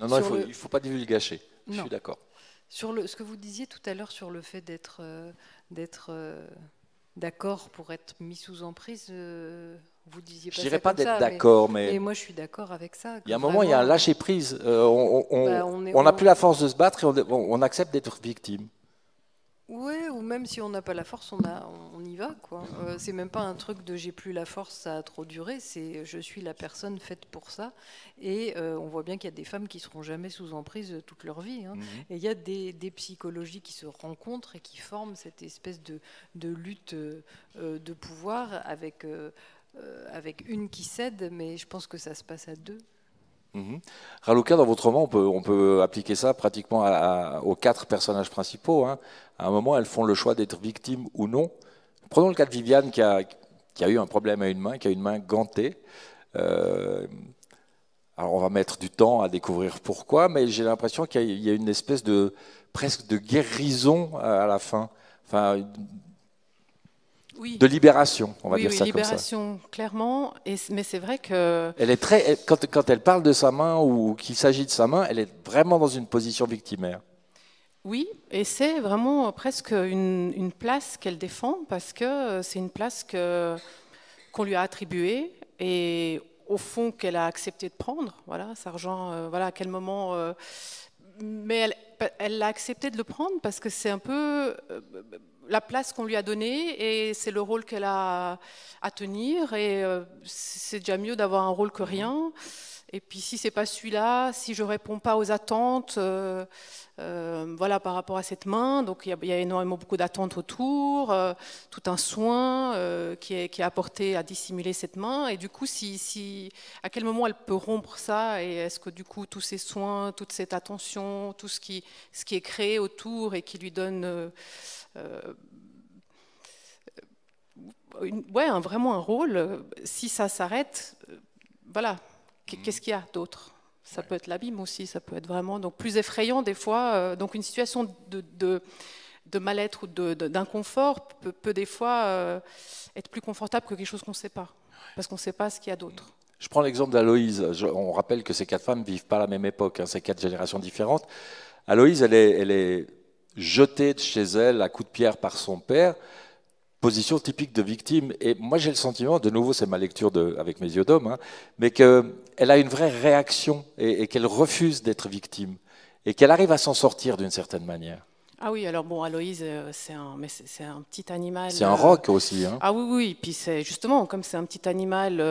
Non, il ne faut pas divulgacher. Je suis d'accord. Sur ce que vous disiez tout à l'heure sur le fait d'être d'accord pour être mis sous emprise, vous disiez pas ça. Je dirais pas d'être d'accord, mais... Et moi, je suis d'accord avec ça. Il y a un moment, il y a un lâcher-prise. On n'a plus la force de se battre et on accepte d'être victime. Ouais, ou même si on n'a pas la force, on y va, quoi. C'est même pas un truc de j'ai plus la force, ça a trop duré, c'est je suis la personne faite pour ça. Et on voit bien qu'il y a des femmes qui seront jamais sous emprise toute leur vie. Hein. Et il y a des psychologies qui se rencontrent et qui forment cette espèce de lutte de pouvoir avec une qui cède, mais je pense que ça se passe à deux. Raluca, dans votre roman, on peut appliquer ça pratiquement aux 4 personnages principaux. Hein. À un moment, elles font le choix d'être victimes ou non. Prenons le cas de Viviane qui a eu un problème à une main, qui a une main gantée. Alors on va mettre du temps à découvrir pourquoi, mais j'ai l'impression qu'il y a une espèce de presque de guérison à la fin. Enfin, oui. De libération, on va dire ça comme ça. Oui, libération, clairement. Mais c'est vrai que... Elle est quand elle parle de sa main ou qu'il s'agit de sa main, elle est vraiment dans une position victimaire. Oui, et c'est vraiment presque une place qu'elle défend parce que c'est une place qu'on lui a attribuée et au fond qu'elle a accepté de prendre. Voilà, ça rejoint à quel moment... mais elle a accepté de le prendre parce que c'est un peu... la place qu'on lui a donnée et c'est le rôle qu'elle a à tenir et c'est déjà mieux d'avoir un rôle que rien. Et puis si c'est pas celui-là, si je réponds pas aux attentes, voilà par rapport à cette main, donc il y a énormément beaucoup d'attentes autour, tout un soin qui est apporté à dissimuler cette main. Et du coup, à quel moment elle peut rompre ça et est-ce que du coup tous ces soins, toute cette attention, tout ce qui est créé autour et qui lui donne vraiment un rôle, si ça s'arrête, voilà, qu'est-ce qu'il y a d'autre? Ça peut être l'abîme aussi, ça peut être vraiment donc plus effrayant des fois. Donc une situation de mal-être ou d'inconfort peut des fois être plus confortable que quelque chose qu'on ne sait pas, parce qu'on ne sait pas ce qu'il y a d'autre. Je prends l'exemple d'Aloïse. On rappelle que ces 4 femmes ne vivent pas à la même époque, hein, ces 4 générations différentes. Aloïse, elle est jetée de chez elle à coups de pierre par son père, position typique de victime. Et moi, j'ai le sentiment, de nouveau, c'est ma lecture avec mes yeux d'homme, hein, mais qu'elle a une vraie réaction et qu'elle refuse d'être victime et qu'elle arrive à s'en sortir d'une certaine manière. Ah oui, alors bon, Aloïse, c'est un petit animal. C'est un roc aussi. Hein. Ah oui, puis c'est justement, comme c'est un petit animal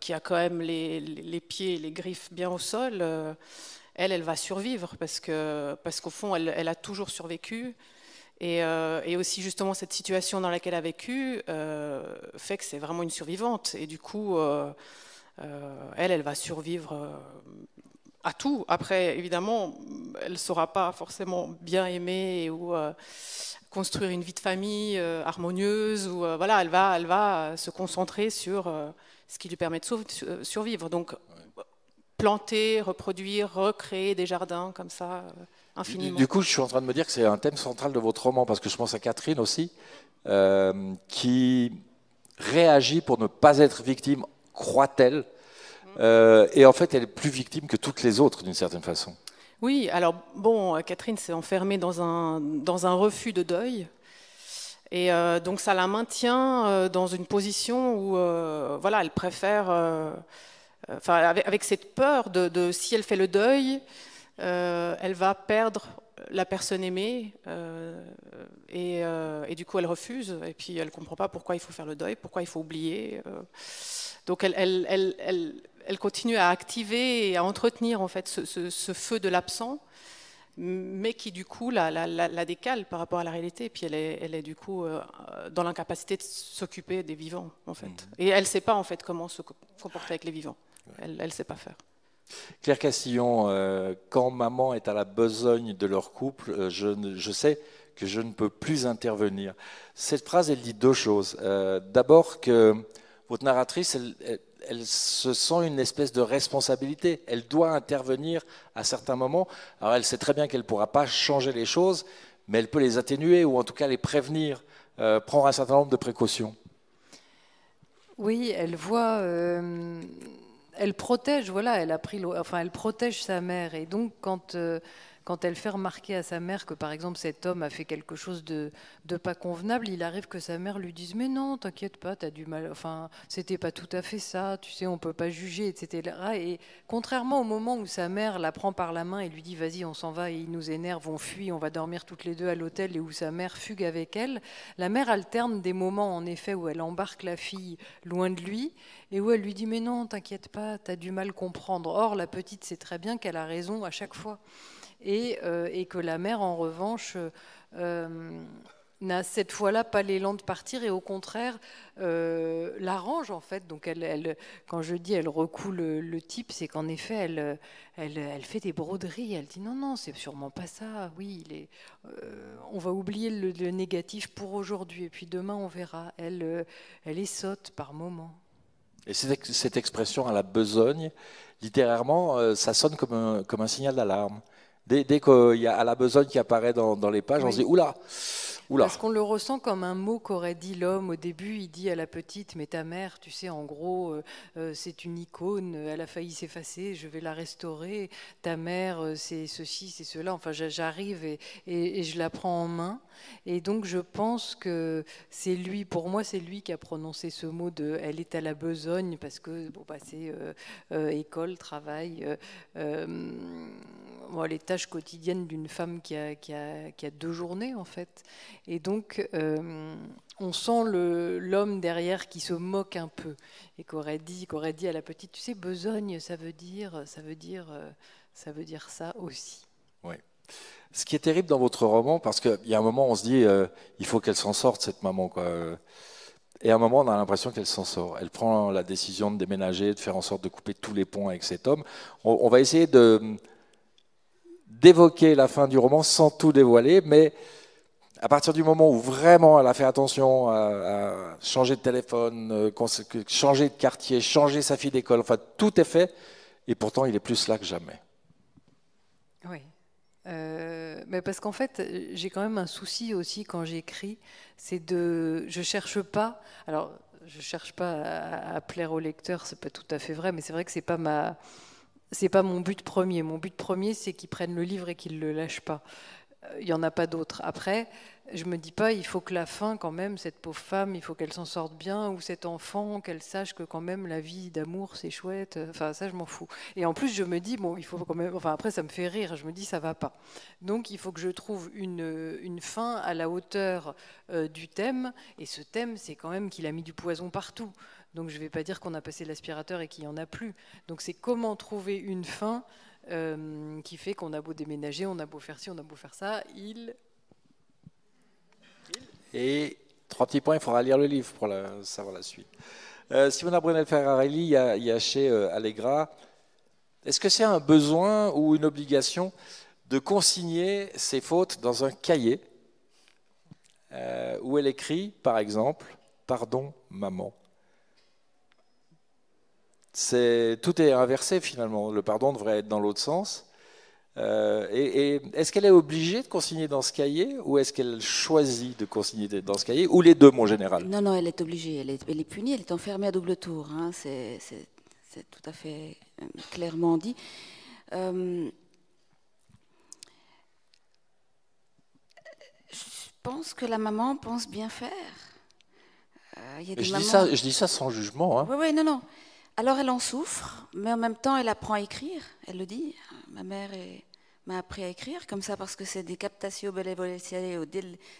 qui a quand même les pieds et les griffes bien au sol, elle va survivre parce qu'au fond, elle a toujours survécu. Et aussi justement cette situation dans laquelle elle a vécu fait que c'est vraiment une survivante. Et du coup, elle va survivre à tout. Après, évidemment, elle ne saura pas forcément bien aimer ou construire une vie de famille harmonieuse. Ou voilà, elle va se concentrer sur ce qui lui permet de survivre. Donc, planter, reproduire, recréer des jardins comme ça. Infiniment. Du coup, je suis en train de me dire que c'est un thème central de votre roman, parce que je pense à Catherine aussi, qui réagit pour ne pas être victime, croit-elle, et en fait, elle est plus victime que toutes les autres, d'une certaine façon. Oui, alors bon, Catherine s'est enfermée dans un refus de deuil, et donc ça la maintient dans une position où, voilà, elle préfère, avec cette peur de si elle fait le deuil, elle va perdre la personne aimée, et du coup elle refuse, et puis elle ne comprend pas pourquoi il faut faire le deuil, pourquoi il faut oublier. Donc elle continue à activer et à entretenir en fait ce feu de l'absent, mais qui du coup la décale par rapport à la réalité, et puis elle est du coup dans l'incapacité de s'occuper des vivants en fait. Et elle ne sait pas en fait comment se comporter avec les vivants, elle ne sait pas faire. Claire Castillon, quand maman est à la besogne de leur couple, je sais que je ne peux plus intervenir. Cette phrase, elle dit deux choses. D'abord que votre narratrice, elle se sent une espèce de responsabilité. Elle doit intervenir à certains moments. Alors elle sait très bien qu'elle ne pourra pas changer les choses, mais elle peut les atténuer ou en tout cas les prévenir, prendre un certain nombre de précautions. Oui, elle voit, elle protège, voilà, elle protège sa mère, et donc quand elle fait remarquer à sa mère que par exemple cet homme a fait quelque chose de pas convenable, il arrive que sa mère lui dise mais non, t'inquiète pas, t'as du mal, enfin c'était pas tout à fait ça, tu sais, on peut pas juger, etc. Et contrairement au moment où sa mère la prend par la main et lui dit vas-y on s'en va, et il nous énerve, on fuit, on va dormir toutes les deux à l'hôtel, et où sa mère fugue avec elle, la mère alterne des moments en effet où elle embarque la fille loin de lui et où elle lui dit mais non, t'inquiète pas, t'as du mal comprendre. Or la petite sait très bien qu'elle a raison à chaque fois. Et que la mère, en revanche, n'a cette fois-là pas l'élan de partir, et au contraire l'arrange en fait. Donc quand je dis elle recoue le type, c'est qu'en effet elle fait des broderies. Elle dit non, c'est sûrement pas ça. Oui, on va oublier le négatif pour aujourd'hui, et puis demain on verra. Elle est sotte par moments. Et cette expression à la besogne, littérairement, ça sonne comme un signal d'alarme. Dès qu'il y a à la besogne qui apparaît dans les pages, oui. On se dit oula. Parce qu'on le ressent comme un mot qu'aurait dit l'homme au début. Il dit à la petite, mais ta mère, tu sais, en gros, c'est une icône, elle a failli s'effacer, je vais la restaurer. Ta mère, c'est ceci, c'est cela. Enfin, j'arrive et je la prends en main. Et donc, je pense que c'est lui, pour moi, c'est lui qui a prononcé ce mot de « elle est à la besogne », parce que bon, bah, c'est école, travail, les tâches quotidiennes d'une femme qui a 2 journées, en fait. Et donc, on sent l'homme derrière qui se moque un peu, et qu'aurait dit à la petite, tu sais, besogne, ça veut dire ça aussi. Oui. Ce qui est terrible dans votre roman, parce qu'il y a un moment, on se dit, il faut qu'elle s'en sorte, cette maman, quoi. Et à un moment, on a l'impression qu'elle s'en sort. Elle prend la décision de déménager, de faire en sorte de couper tous les ponts avec cet homme. On va essayer d'évoquer la fin du roman sans tout dévoiler, mais à partir du moment où vraiment elle a fait attention à changer de téléphone, changer de quartier, changer sa fille d'école, enfin tout est fait, et pourtant il est plus là que jamais. Oui. Mais parce qu'en fait, j'ai quand même un souci aussi quand j'écris, je cherche pas à plaire au lecteur, c'est pas tout à fait vrai, mais c'est vrai que c'est pas mon but premier. Mon but premier, c'est qu'ils prennent le livre et qu'ils le lâchent pas. Il n'y en a pas d'autre. Après, je me dis pas, il faut que la fin, quand même, cette pauvre femme, il faut qu'elle s'en sorte bien, ou cet enfant, qu'elle sache que quand même la vie d'amour, c'est chouette. Enfin, ça, je m'en fous. Et en plus, je me dis, bon, il faut quand même. Enfin, après, ça me fait rire. Je me dis, ça va pas. Donc, il faut que je trouve une fin à la hauteur du thème. Et ce thème, c'est quand même qu'il a mis du poison partout. Donc, je ne vais pas dire qu'on a passé l'aspirateur et qu'il n'y en a plus. Donc, c'est comment trouver une fin qui fait qu'on a beau déménager, on a beau faire ci, on a beau faire ça, Et 3 petits points, il faudra lire le livre pour savoir la suite. Simona Brunel-Ferrarelli, il y a chez Allegra, est-ce que c'est un besoin ou une obligation de consigner ses fautes dans un cahier où elle écrit, par exemple, « Pardon, maman ». Tout est inversé finalement, le pardon devrait être dans l'autre sens. Et est-ce qu'elle est obligée de consigner dans ce cahier, ou est-ce qu'elle choisit de consigner dans ce cahier, ou les deux, mon général? Non, elle est obligée, elle est punie, elle est enfermée à double tour, hein. C'est tout à fait clairement dit. Je pense que la maman pense bien faire. Je dis ça sans jugement. Hein. Oui, non. Alors elle en souffre, mais en même temps elle apprend à écrire, elle le dit. Ma mère est m'a appris à écrire comme ça parce que c'est des captatio benevolentiae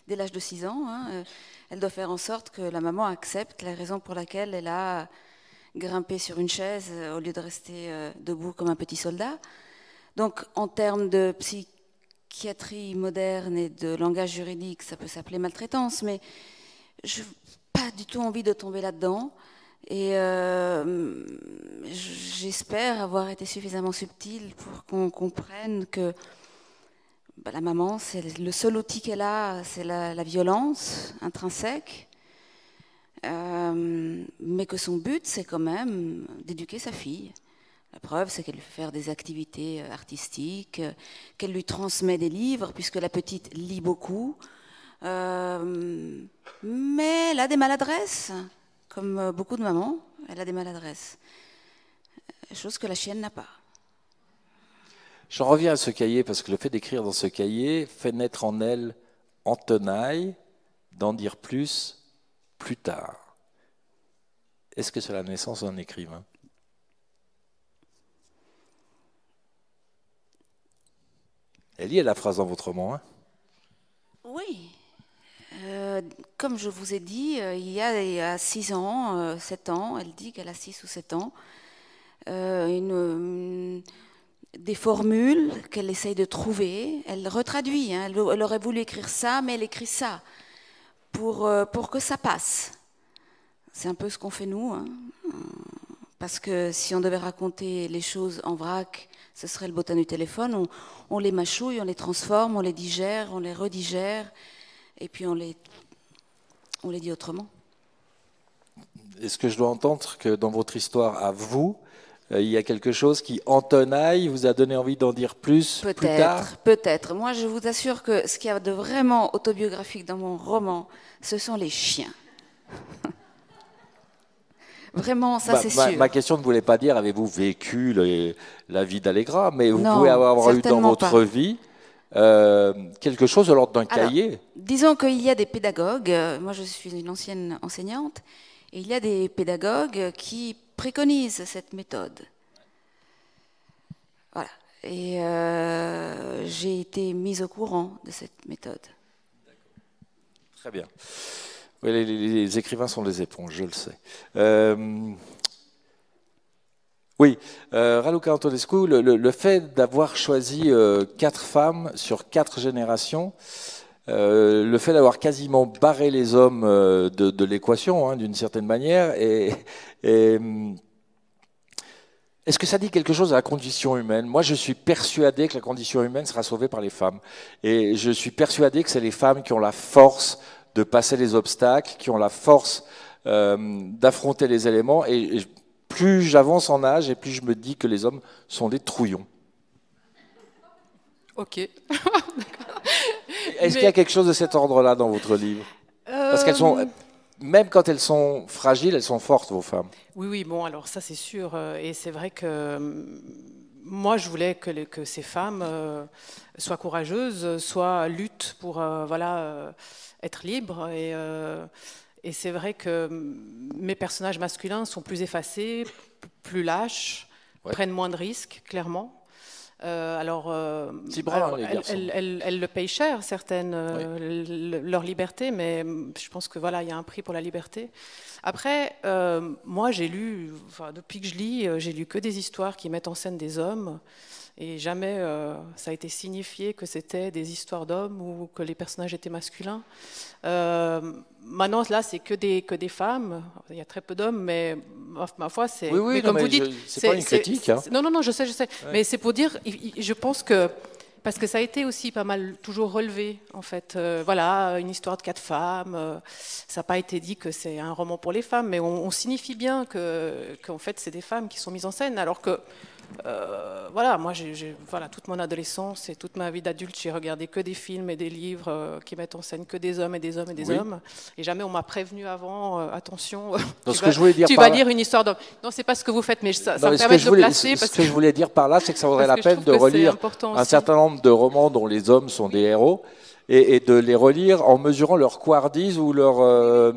dès l'âge de 6 ans. Hein. Elle doit faire en sorte que la maman accepte la raison pour laquelle elle a grimpé sur une chaise au lieu de rester debout comme un petit soldat. Donc en termes de psychiatrie moderne et de langage juridique, ça peut s'appeler maltraitance, mais je n'ai pas du tout envie de tomber là-dedans. Et j'espère avoir été suffisamment subtile pour qu'on comprenne que la maman, c'est le seul outil qu'elle a, c'est la violence intrinsèque, mais que son but, c'est quand même d'éduquer sa fille. La preuve, c'est qu'elle lui fait faire des activités artistiques, qu'elle lui transmet des livres, puisque la petite lit beaucoup, mais elle a des maladresses. Comme beaucoup de mamans, elle a des maladresses. Chose que la chienne n'a pas. J'en reviens à ce cahier, parce que le fait d'écrire dans ce cahier fait naître en elle, en tenaille, d'en dire plus tard. Est-ce que c'est la naissance d'un écrivain? Elle y est la phrase dans votre roman, hein? Oui. Comme je vous ai dit, il y a 6 ans, 7 ans, elle dit qu'elle a 6 ou 7 ans, des formules qu'elle essaye de trouver. Elle retraduit, hein, elle aurait voulu écrire ça, mais elle écrit ça pour que ça passe. C'est un peu ce qu'on fait nous, hein, parce que si on devait raconter les choses en vrac, ce serait le bottin du téléphone. On les mâchouille, on les transforme, on les digère, on les redigère, et puis on les dit autrement. Est-ce que je dois entendre que dans votre histoire à vous, il y a quelque chose qui, en tenaille, vous a donné envie d'en dire plus tard? Peut-être. Moi, je vous assure que ce qu'il y a de vraiment autobiographique dans mon roman, ce sont les chiens. Vraiment, ça c'est sûr. Ma question ne voulait pas dire avez-vous vécu la vie d'Allegra, mais vous pouvez avoir eu dans votre vie quelque chose de l'ordre d'un cahier. Disons qu'il y a des pédagogues, moi je suis une ancienne enseignante, et il y a des pédagogues qui préconisent cette méthode. Voilà. Et j'ai été mise au courant de cette méthode. Très bien. Oui, les écrivains sont des éponges, je le sais. Oui, Raluca Antonescu, le fait d'avoir choisi 4 femmes sur 4 générations, le fait d'avoir quasiment barré les hommes de l'équation, hein, d'une certaine manière, est-ce que ça dit quelque chose à la condition humaine? Moi, je suis persuadé que la condition humaine sera sauvée par les femmes. Et je suis persuadé que c'est les femmes qui ont la force de passer les obstacles, qui ont la force d'affronter les éléments. Et plus j'avance en âge, et plus je me dis que les hommes sont des trouillons. Ok. Est-ce qu'il y a quelque chose de cet ordre-là dans votre livre? Parce qu'elles sont, même quand elles sont fragiles, elles sont fortes, vos femmes. Oui, bon, alors ça c'est sûr. Et c'est vrai que moi je voulais que ces femmes soient courageuses, luttent pour être libres. Et c'est vrai que mes personnages masculins sont plus effacés, Ouais. plus lâches, prennent moins de risques, clairement. C'est brave, les garçons. elles le payent cher, certaines, leur liberté, mais je pense que voilà, il y a un prix pour la liberté. Après, moi, j'ai lu, depuis que je lis, j'ai lu que des histoires qui mettent en scène des hommes, et jamais ça a été signifié que c'était des histoires d'hommes ou que les personnages étaient masculins. Maintenant, là, c'est que des femmes. Il y a très peu d'hommes, mais ma foi, c'est. Oui, mais comme vous dites, c'est pas une critique. Hein. Non, je sais. Ouais. Mais c'est pour dire, je pense que. Parce que ça a été aussi pas mal toujours relevé, en fait. Voilà, une histoire de 4 femmes. Ça n'a pas été dit que c'est un roman pour les femmes, mais on signifie bien qu'en fait, c'est des femmes qui sont mises en scène, alors que. Voilà, moi, toute mon adolescence et toute ma vie d'adulte, j'ai regardé que des films et des livres qui mettent en scène que des hommes et des hommes et des hommes. Et jamais on m'a prévenu avant, attention, tu vas lire une histoire d'homme. Non, c'est pas ce que vous faites, mais ça me permet de le placer. Ce que je voulais dire par là, c'est que ça vaudrait la peine de relire un certain nombre de romans dont les hommes sont des héros et de les relire en mesurant leur couardise ou leur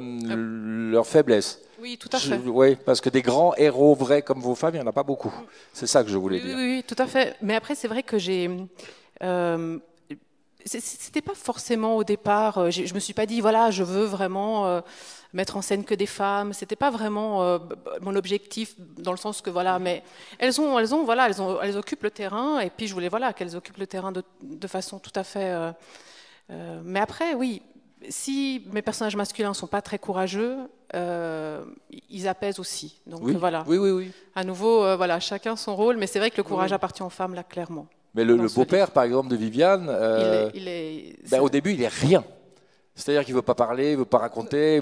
faiblesse. Oui, tout à fait. Oui, parce que des grands héros vrais comme vos femmes, il n'y en a pas beaucoup. C'est ça que je voulais dire. Oui, tout à fait. Mais après, c'est vrai que j'ai C'était pas forcément au départ, je me suis pas dit, voilà, je veux vraiment mettre en scène que des femmes, c'était pas vraiment mon objectif, dans le sens que, voilà, mais elles occupent le terrain, et puis je voulais, voilà, qu'elles occupent le terrain de façon tout à fait... mais après, oui, si mes personnages masculins sont pas très courageux, ils apaisent aussi. Donc oui, voilà. Oui. À nouveau, voilà, chacun son rôle, mais c'est vrai que le courage appartient aux femmes, là, clairement. Mais le beau-père, par exemple, de Viviane, au début, il est rien. C'est-à-dire qu'il ne veut pas parler, il ne veut pas raconter,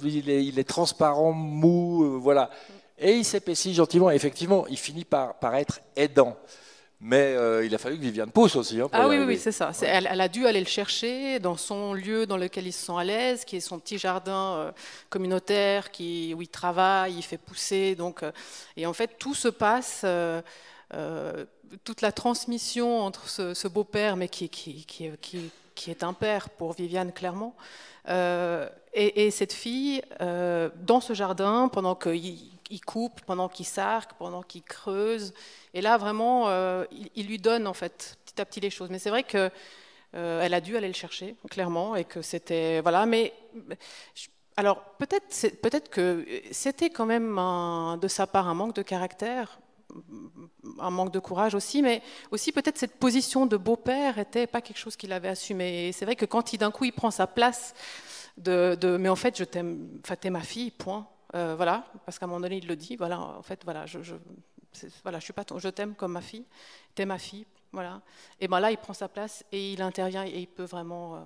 il est transparent, mou, voilà. Et il s'épaissit gentiment, et effectivement, il finit par être aidant. Mais il a fallu que Viviane pousse aussi. Hein, ah oui, c'est ça. Elle a dû aller le chercher dans son lieu dans lequel il se sent à l'aise, qui est son petit jardin communautaire, où il travaille, il fait pousser. Donc, et en fait, tout se passe... toute la transmission entre ce beau-père, mais qui est un père pour Viviane, clairement, et cette fille, dans ce jardin, pendant qu'il coupe, pendant qu'il sarque, pendant qu'il creuse. Et là, vraiment, il lui donne, en fait, petit à petit les choses. Mais c'est vrai que elle a dû aller le chercher, clairement, et que c'était... Voilà, mais... Alors, peut-être que c'était quand même, de sa part, un manque de caractère, un manque de courage aussi, mais aussi peut-être cette position de beau-père n'était pas quelque chose qu'il avait assumé. Et c'est vrai que quand d'un coup il prend sa place mais en fait je t'aime, enfin t'es ma fille, point. Voilà, parce qu'à un moment donné il le dit, voilà, en fait voilà, voilà, je suis pas je t'aime comme ma fille, t'es ma fille, voilà. Et ben là il prend sa place et il intervient et il peut vraiment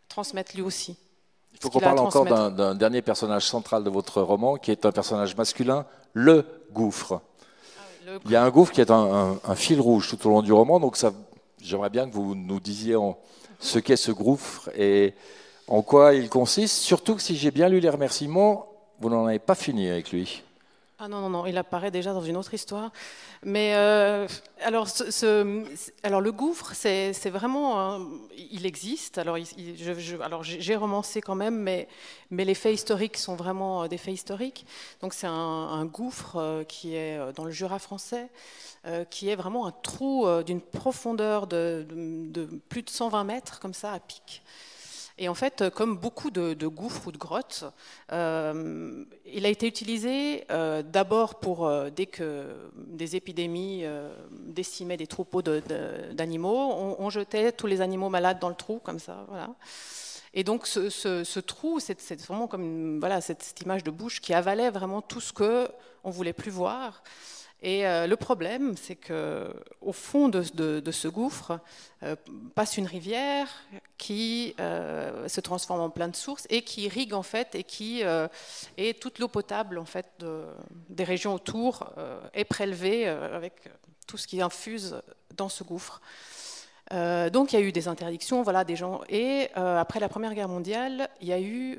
transmettre lui aussi. Il faut qu'on parle encore d'un dernier personnage central de votre roman, qui est un personnage masculin, le gouffre. Il y a un gouffre qui est un fil rouge tout au long du roman, donc j'aimerais bien que vous nous disiez ce qu'est ce gouffre et en quoi il consiste, surtout que si j'ai bien lu les remerciements, vous n'en avez pas fini avec lui. Ah non, il apparaît déjà dans une autre histoire. Mais alors le gouffre, c'est vraiment... il existe, alors j'ai romancé quand même, mais les faits historiques sont vraiment des faits historiques. Donc c'est un gouffre qui est dans le Jura français, qui est vraiment un trou d'une profondeur de plus de 120 mètres, comme ça, à pic. Et en fait, comme beaucoup de gouffres ou de grottes, il a été utilisé d'abord pour, dès que des épidémies décimaient des troupeaux d'animaux, on jetait tous les animaux malades dans le trou, comme ça, voilà. Et donc ce trou, c'est vraiment comme cette image de bouche qui avalait vraiment tout ce qu'on ne voulait plus voir. Et le problème, c'est qu'au fond de ce gouffre passe une rivière qui se transforme en plein de sources et qui irrigue en fait et toute l'eau potable en fait des régions autour est prélevée avec tout ce qui infuse dans ce gouffre. Donc il y a eu des interdictions, voilà, des gens. Et après la Première Guerre mondiale, il y a eu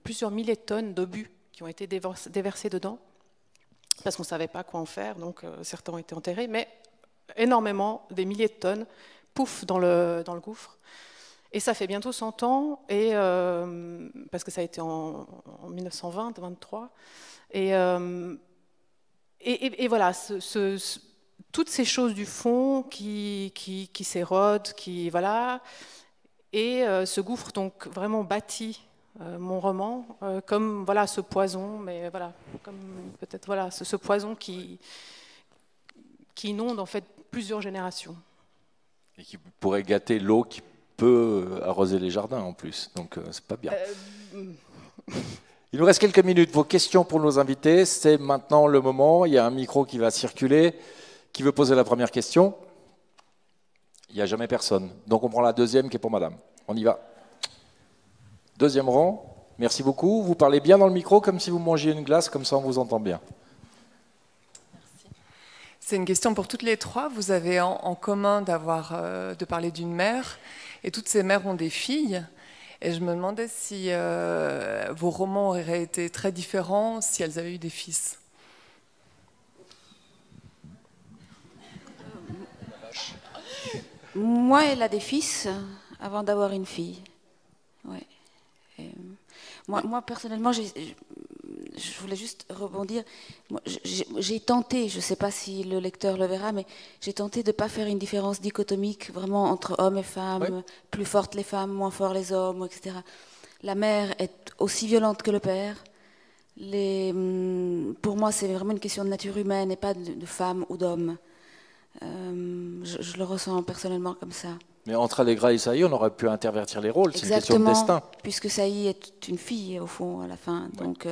plusieurs milliers de tonnes d'obus qui ont été déversés dedans, parce qu'on ne savait pas quoi en faire, donc certains ont été enterrés, mais énormément, des milliers de tonnes, pouf, dans le gouffre. Et ça fait bientôt 100 ans, parce que ça a été en 1920-23. Et voilà, toutes ces choses du fond qui s'érodent, voilà, et ce gouffre donc vraiment bâti mon roman, comme voilà ce poison, mais voilà, comme peut-être voilà ce poison qui inonde en fait plusieurs générations. Et qui pourrait gâter l'eau qui peut arroser les jardins en plus, donc c'est pas bien. Il nous reste quelques minutes. Vos questions pour nos invités, c'est maintenant le moment. Il y a un micro qui va circuler. Qui veut poser la première question? Il n'y a jamais personne. Donc on prend la deuxième qui est pour madame. On y va. Deuxième rang. Merci beaucoup. Vous parlez bien dans le micro comme si vous mangiez une glace, comme ça on vous entend bien. Merci. C'est une question pour toutes les trois. Vous avez en commun de parler d'une mère, et toutes ces mères ont des filles. Et je me demandais si vos romans auraient été très différents si elles avaient eu des fils. Moi, elle a des fils avant d'avoir une fille. Ouais. Moi, personnellement, je voulais juste rebondir. J'ai tenté, je ne sais pas si le lecteur le verra, mais j'ai tenté de ne pas faire une différence dichotomique vraiment entre hommes et femmes, oui. Plus fortes les femmes, moins forts les hommes, etc. La mère est aussi violente que le père. Pour moi, c'est vraiment une question de nature humaine et pas de femme ou d'homme. Je le ressens personnellement comme ça. Mais entre Allegra et Saï, on aurait pu intervertir les rôles, c'est une question de destin. Puisque Saï est une fille, au fond, à la fin. Oui. Donc,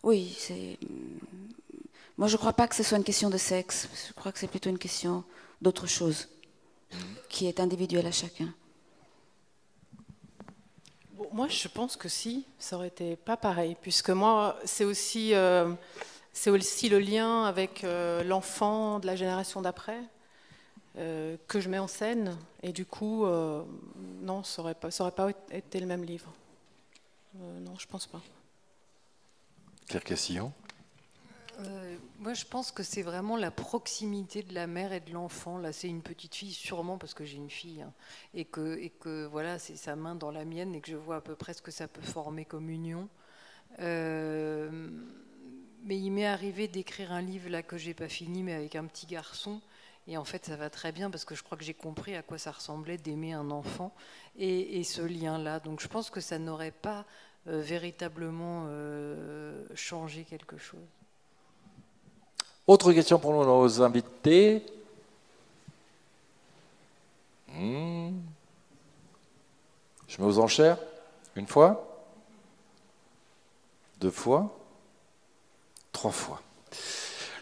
oui, c'est... Moi, je ne crois pas que ce soit une question de sexe. Je crois que c'est plutôt une question d'autre chose, qui est individuelle à chacun. Bon, moi, je pense que si, ça aurait été pas pareil, puisque moi, c'est aussi le lien avec l'enfant de la génération d'après. Que je mets en scène, et du coup, non, ça aurait pas été le même livre. Non, je pense pas. Claire Castillon. Moi, je pense que c'est vraiment la proximité de la mère et de l'enfant. Là, c'est une petite fille, sûrement parce que j'ai une fille, hein, et que voilà, c'est sa main dans la mienne, et que je vois à peu près ce que ça peut former comme union. Mais il m'est arrivé d'écrire un livre là que j'ai pas fini, mais avec un petit garçon. Et en fait, ça va très bien parce que je crois que j'ai compris à quoi ça ressemblait d'aimer un enfant et ce lien-là. Donc je pense que ça n'aurait pas véritablement changé quelque chose. Autre question pour nos invités. Je mets aux enchères. Une fois, 2 fois, 3 fois.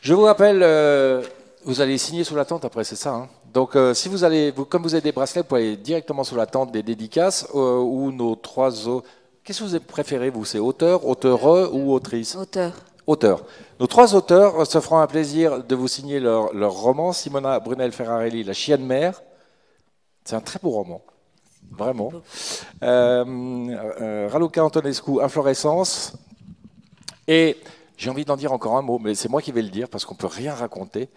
Je vous rappelle... Vous allez signer sous la tente après, c'est ça, hein. Donc, si vous allez, comme vous avez des bracelets, vous pouvez aller directement sous la tente des dédicaces ou nos 3 autres. Qu'est-ce que vous préférez, vous? C'est auteur, auteure ou autrice? Auteur. Auteur. Nos 3 auteurs se feront un plaisir de vous signer leur roman. Simona Brunel Ferrarelli, La chienne mère. C'est un très beau roman, vraiment. Raluca Antonescu, Inflorescence. Et j'ai envie d'en dire encore un mot, mais c'est moi qui vais le dire parce qu'on ne peut rien raconter.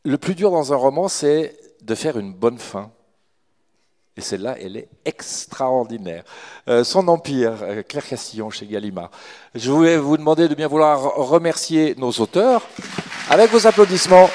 Le plus dur dans un roman, c'est de faire une bonne fin. Et celle-là, elle est extraordinaire. Son Empire, Claire Castillon chez Gallimard. Je voulais vous demander de bien vouloir remercier nos auteurs avec vos applaudissements.